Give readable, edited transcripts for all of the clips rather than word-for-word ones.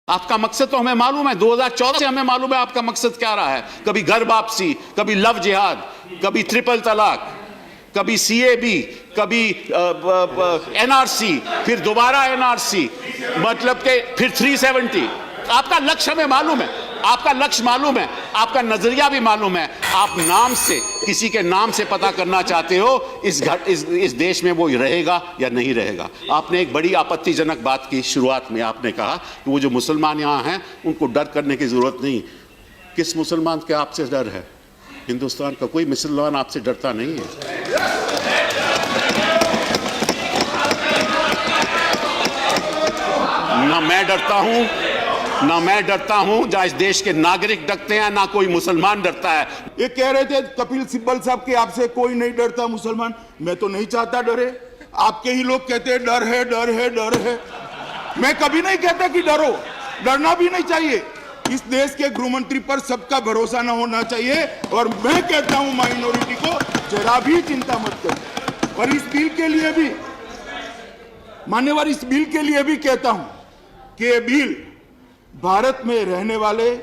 आपका मकसद तो हमें मालूम है, 2014 से हमें मालूम है आपका मकसद क्या रहा है। कभी घर वापसी, कभी लव जिहाद, कभी ट्रिपल तलाक, कभी सीएबी, कभी एनआरसी, फिर दोबारा एनआरसी, मतलब के फिर 370। आपका लक्ष्य हमें मालूम है, आपका लक्ष्य मालूम है, आपका नजरिया भी मालूम है। आप नाम से, किसी के नाम से पता करना चाहते हो इस देश में वो रहेगा या नहीं रहेगा। आपने एक बड़ी आपत्तिजनक बात की शुरुआत में, आपने कहा कि वो जो मुसलमान यहाँ हैं उनको डर करने की जरूरत नहीं। किस मुसलमान के आपसे डर है? हिंदुस्तान का कोई मुसलमान आपसे डरता नहीं है। ना मैं डरता हूं, ना मैं डरता हूं, जहां इस देश के नागरिक डरते हैं, ना कोई मुसलमान डरता है। ये कह रहे थे कपिल सिब्बल साहब कि आपसे कोई नहीं डरता मुसलमान। मैं तो नहीं चाहता डरे। आपके ही लोग कहते हैं डर है, डर है, डर है। मैं कभी नहीं कहता कि डरो, डरना भी नहीं चाहिए। इस देश के गृह मंत्री पर सबका भरोसा ना होना चाहिए। और मैं कहता हूं माइनॉरिटी को जरा भी चिंता मत करो। और इस बिल के लिए भी, मान्यवर, इस बिल के लिए भी कहता हूं कि ये बिल भारत में रहने वाले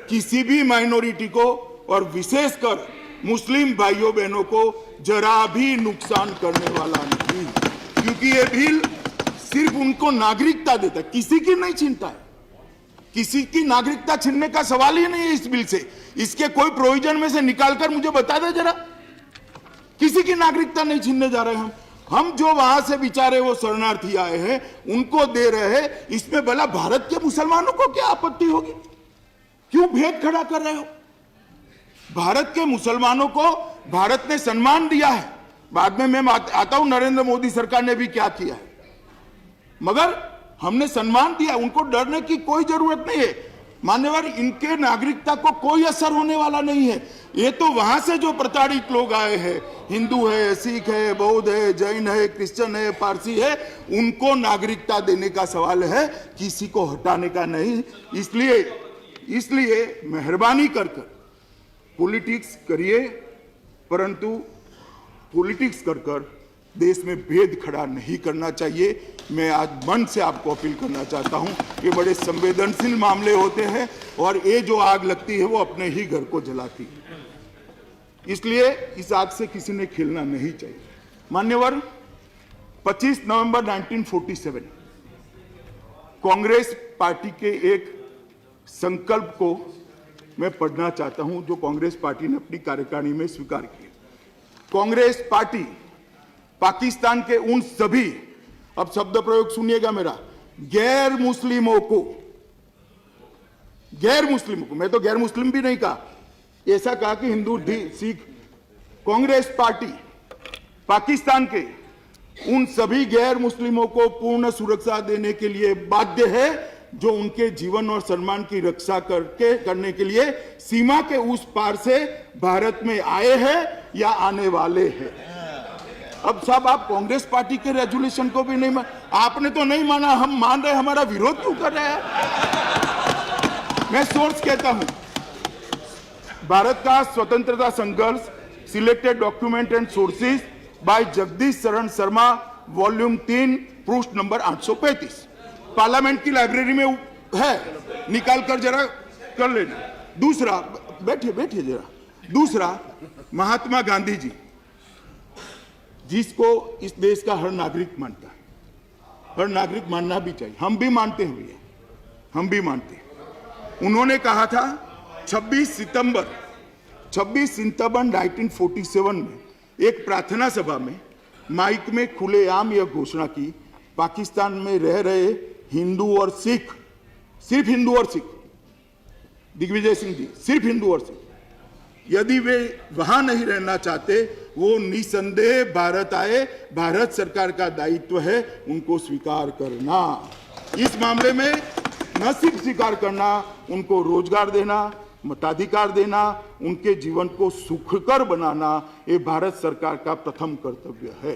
किसी भी माइनॉरिटी को और विशेषकर मुस्लिम भाइयों बहनों को जरा भी नुकसान करने वाला नहीं, क्योंकि ये बिल सिर्फ उनको नागरिकता देता है, किसी की नहीं छीनता है। किसी की नागरिकता छीनने का सवाल ही नहीं है इस बिल से। इसके कोई प्रोविजन में से निकालकर मुझे बता दे जरा। किसी की नागरिकता नहीं छीनने जा रहे हम जो वहां से बेचारे वो शरणार्थी आए हैं उनको दे रहे हैं। इसमें भला भारत के मुसलमानों को क्या आपत्ति होगी? क्यों भेद खड़ा कर रहे हो? भारत के मुसलमानों को भारत ने सम्मान दिया है। बाद में मैं आता हूं नरेंद्र मोदी सरकार ने भी क्या किया है, मगर हमने सम्मान दिया। उनको डरने की कोई जरूरत नहीं है। मान्यवर, इनके नागरिकता को कोई असर होने वाला नहीं है। ये तो वहां से जो प्रताड़ित लोग आए हैं, हिंदू है, सिख है, बौद्ध है, जैन है, क्रिश्चियन है, पारसी है, उनको नागरिकता देने का सवाल है, किसी को हटाने का नहीं। इसलिए मेहरबानी कर पॉलिटिक्स करिए, परंतु पॉलिटिक्स कर देश में भेद खड़ा नहीं करना चाहिए। मैं आज मन से आपको अपील करना चाहता हूं कि बड़े संवेदनशील मामले होते हैं और ये जो आग लगती है वो अपने ही घर को जलाती है। इसलिए इस आग से किसी ने खेलना नहीं चाहिए। मान्यवर, 25 नवंबर 1947 कांग्रेस पार्टी के एक संकल्प को मैं पढ़ना चाहता हूं जो कांग्रेस पार्टी ने अपनी कार्यकारिणी में स्वीकार किया। कांग्रेस पार्टी पाकिस्तान के उन सभी, अब शब्द प्रयोग सुनिएगा मेरा, गैर मुस्लिमों को, मैं तो गैर मुस्लिम भी नहीं कहा, ऐसा कहा कि हिंदू, सिख, कांग्रेस पार्टी पाकिस्तान के उन सभी गैर मुस्लिमों को पूर्ण सुरक्षा देने के लिए बाध्य है जो उनके जीवन और सम्मान की रक्षा करने के लिए सीमा के उस पार से भारत में आए हैं या आने वाले हैं। अब साहब, आप कांग्रेस पार्टी के रेजोल्यूशन को भी नहीं आपने तो नहीं माना, हम मान रहे, हमारा विरोध क्यों कर रहे हैं? मैं सोर्स कहता हूं, भारत का स्वतंत्रता संघर्ष, selected document and sources by Jagdish Sharan Sharma, volume 3, पृष्ठ नंबर 835, पार्लियामेंट की लाइब्रेरी में है, निकाल कर जरा कर लेना। दूसरा, बैठिए जरा। दूसरा, महात्मा गांधी जी, जिसको इस देश का हर नागरिक मानता है, हर नागरिक मानना भी चाहिए, हम भी मानते हैं, हम भी मानते हैं। उन्होंने कहा था 26 सितंबर 1947 में एक प्रार्थना सभा में माइक में खुलेआम यह घोषणा की, पाकिस्तान में रह रहे हिंदू और सिख, सिर्फ हिंदू और सिख, दिग्विजय सिंह जी, सिर्फ हिंदू और सिख, यदि वे वहां नहीं रहना चाहते, वो निसंदेह भारत आए। भारत सरकार का दायित्व है उनको स्वीकार करना। इस मामले में न सिर्फ स्वीकार करना, उनको रोजगार देना, मताधिकार देना, उनके जीवन को सुखकर बनाना, ये भारत सरकार का प्रथम कर्तव्य है।